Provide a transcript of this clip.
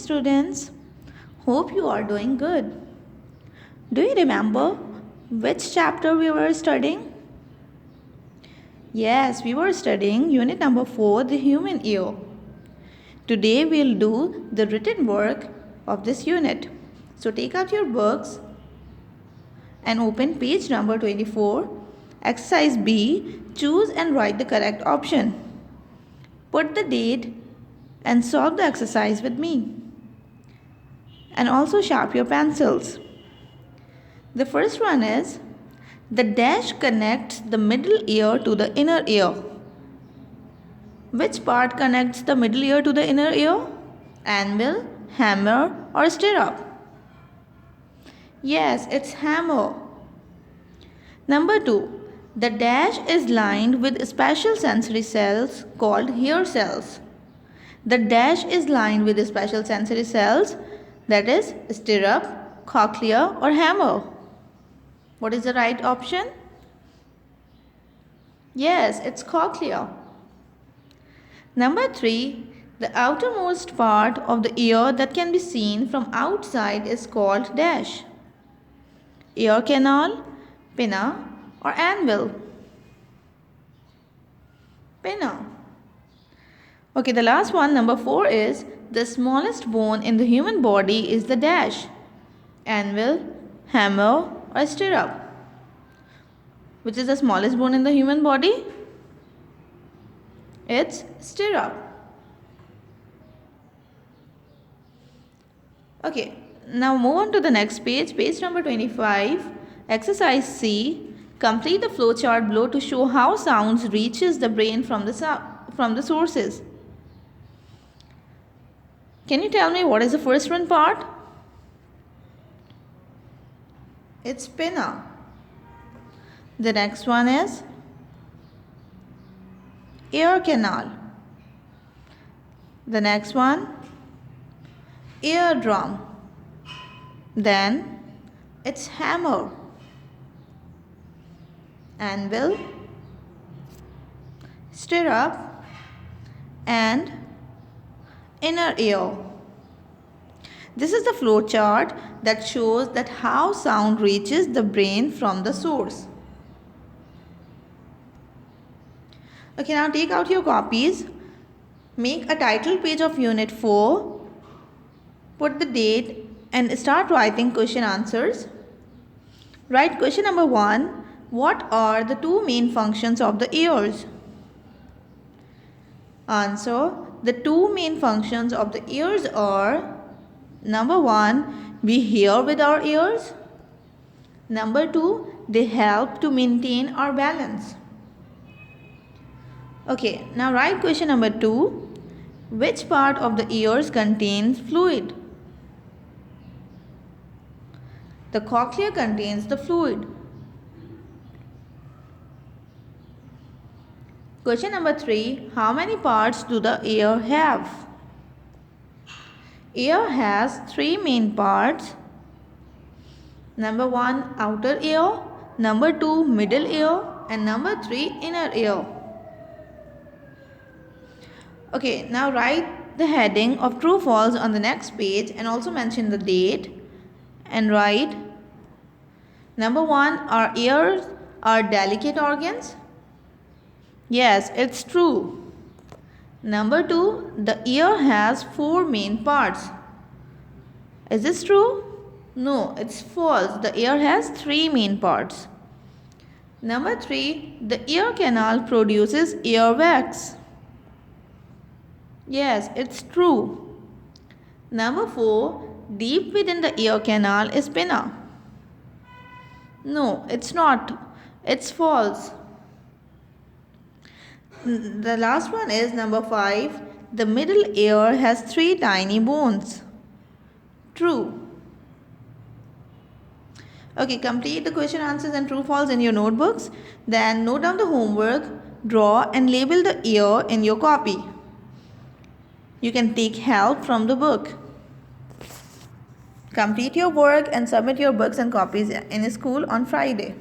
students. Hope you are doing good. Do you remember which chapter we were studying? Yes, we were studying unit number 4, the human ear. Today we'll do the written work of this unit. So take out your books and open page number 24. Exercise B, choose and write the correct option. Put the date and solve the exercise with me. And also sharpen your pencils. The first one is, the dash connects the middle ear to the inner ear. Which part connects the middle ear to the inner ear? Anvil, hammer or stirrup? Yes, it's hammer. Number 2. The dash is lined with special sensory cells called hair cells. The dash is lined with special sensory cells, that is stirrup, cochlea or hammer. What is the right option? Yes, it's cochlea. Number 3. The outermost part of the ear that can be seen from outside is called dash. Ear canal, pinna or anvil? Pinna. Okay, the last one, number 4 is, the smallest bone in the human body is the dash. Anvil, hammer or stirrup? Which is the smallest bone in the human body? It's stirrup. Okay, now move on to the next page, page number 25. Exercise C. Complete the flowchart below to show how sounds reaches the brain from the sources. Can you tell me what is the first one part? It's pinna. The next one is ear canal. The next one, eardrum. Then it's hammer, anvil, stirrup and inner ear. This is the flow chart that shows that how sound reaches the brain from the source. Okay, now take out your copies. Make a title page of unit 4. Put the date and start writing question answers. Write question number 1. What are the two main functions of the ears? Answer. The two main functions of the ears are, number 1, we hear with our ears. Number 2, they help to maintain our balance. Okay, now write question number 2. Which part of the ears contains fluid? The cochlea contains the fluid. Question number 3. How many parts do the ear have? Ear has 3 main parts. Number 1, outer ear. Number 2, middle ear. And number 3, inner ear. Okay, now write the heading of true false on the next page and also mention the date. And write, number 1, our ears are delicate organs. Yes, it's true. Number 2, the ear has 4 main parts. Is this true? No, it's false. The ear has 3 main parts. Number 3, the ear canal produces earwax. Yes, it's true. Number 4, deep within the ear canal is pinna. No, it's not. It's false. The last one is number 5. The middle ear has 3 tiny bones. True. Okay, complete the question answers and true false in your notebooks. Then note down the homework, draw and label the ear in your copy. You can take help from the book. Complete your work and submit your books and copies in school on Friday.